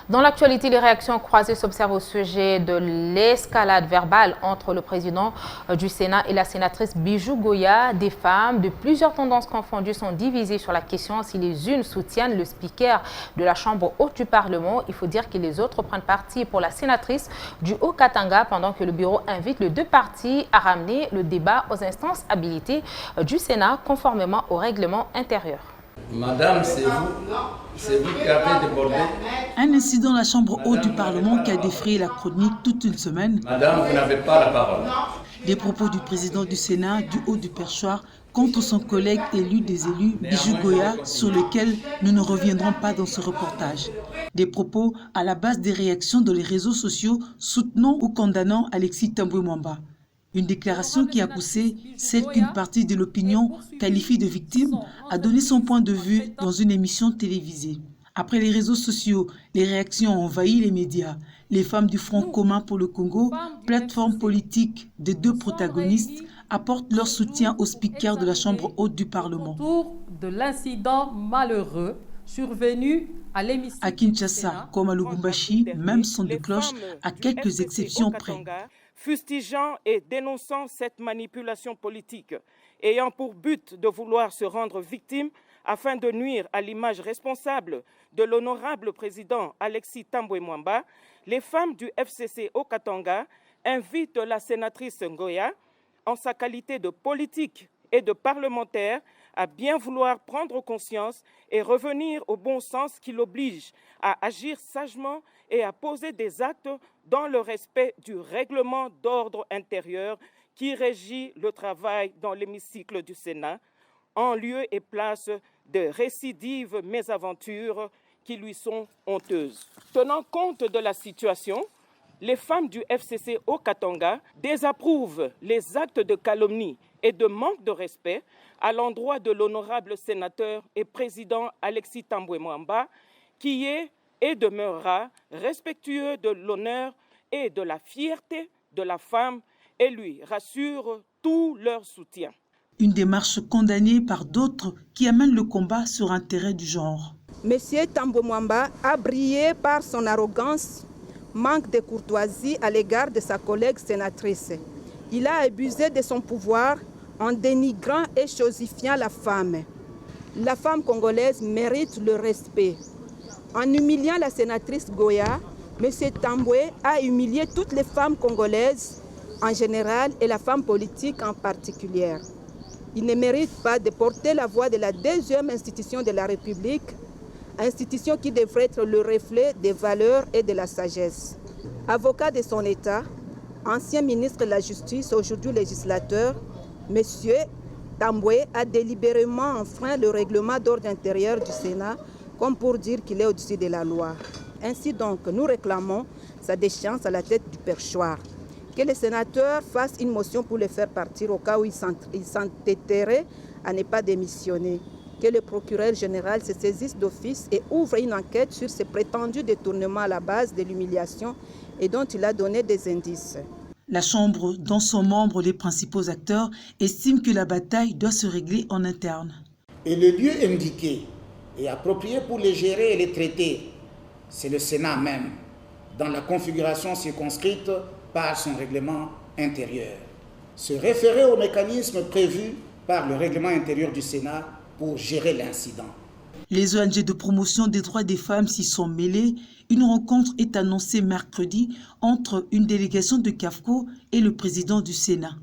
Dans l'actualité, les réactions croisées s'observent au sujet de l'escalade verbale entre le président du Sénat et la sénatrice Bijou Goya. Des femmes de plusieurs tendances confondues sont divisées sur la question si les unes soutiennent le speaker de la Chambre haute du Parlement. Il faut dire que les autres prennent parti pour la sénatrice du Haut-Katanga pendant que le bureau invite les deux partis à ramener le débat aux instances habilitées du Sénat conformément au règlement intérieur. Madame, c'est vous qui avez débordé. Un incident à la Chambre haute du Parlement qui a défrayé la chronique toute une semaine. Madame, vous n'avez pas la parole. Les propos du président du Sénat, du haut du perchoir, contre son collègue élu des élus, Bijou Goya, sur lesquels nous ne reviendrons pas dans ce reportage. Des propos à la base des réactions dans les réseaux sociaux soutenant ou condamnant Alexis Tambwe Mwamba. Une déclaration qui a poussé celle qu'une partie de l'opinion qualifie de victime à donner son point de vue dans une émission télévisée. Après les réseaux sociaux, les réactions ont envahi les médias. Les femmes du Front commun pour le Congo, plateforme politique des deux protagonistes, apportent leur soutien au speaker de la Chambre haute du Parlement. Autour de l'incident malheureux survenu à l'hémicycle à Kinshasa, comme à Lubumbashi, même son de cloche, à quelques exceptions près. Fustigeant et dénonçant cette manipulation politique, ayant pour but de vouloir se rendre victime afin de nuire à l'image responsable de l'honorable président Alexis Tambwe Mwamba, les femmes du FCC au Katanga invitent la sénatrice Ngoya, en sa qualité de politique et de parlementaire, à bien vouloir prendre conscience et revenir au bon sens qui l'oblige à agir sagement et à poser des actes dans le respect du règlement d'ordre intérieur qui régit le travail dans l'hémicycle du Sénat, en lieu et place de récidives mésaventures qui lui sont honteuses. Tenant compte de la situation, les femmes du FCC au Katanga désapprouvent les actes de calomnie et de manque de respect à l'endroit de l'honorable sénateur et président Alexis Tambwe Mwamba, qui est et demeurera respectueux de l'honneur et de la fierté de la femme et lui rassure tout leur soutien. Une démarche condamnée par d'autres qui amènent le combat sur intérêt du genre. Monsieur Tambwe Mwamba a brillé par son arrogance, manque de courtoisie à l'égard de sa collègue sénatrice. Il a abusé de son pouvoir en dénigrant et chosifiant la femme. La femme congolaise mérite le respect. En humiliant la sénatrice Goya, M. Tambwe a humilié toutes les femmes congolaises en général et la femme politique en particulier. Il ne mérite pas de porter la voix de la deuxième institution de la République, institution qui devrait être le reflet des valeurs et de la sagesse. Avocat de son État, ancien ministre de la Justice, aujourd'hui législateur, M. Tambwe a délibérément enfreint le règlement d'ordre intérieur du Sénat comme pour dire qu'il est au-dessus de la loi. Ainsi donc, nous réclamons sa déchéance à la tête du perchoir. Que les sénateurs fassent une motion pour le faire partir au cas où il s'entêterait à ne pas démissionner. Que le procureur général se saisisse d'office et ouvre une enquête sur ces prétendus détournements à la base de l'humiliation et dont il a donné des indices. La Chambre, dont sont membres les principaux acteurs, estime que la bataille doit se régler en interne. Et le lieu indiqué et approprié pour les gérer et les traiter, c'est le Sénat même, dans la configuration circonscrite par son règlement intérieur. Se référer au mécanisme prévu par le règlement intérieur du Sénat pour gérer l'incident. Les ONG de promotion des droits des femmes s'y sont mêlées. Une rencontre est annoncée mercredi entre une délégation de CAFCO et le président du Sénat.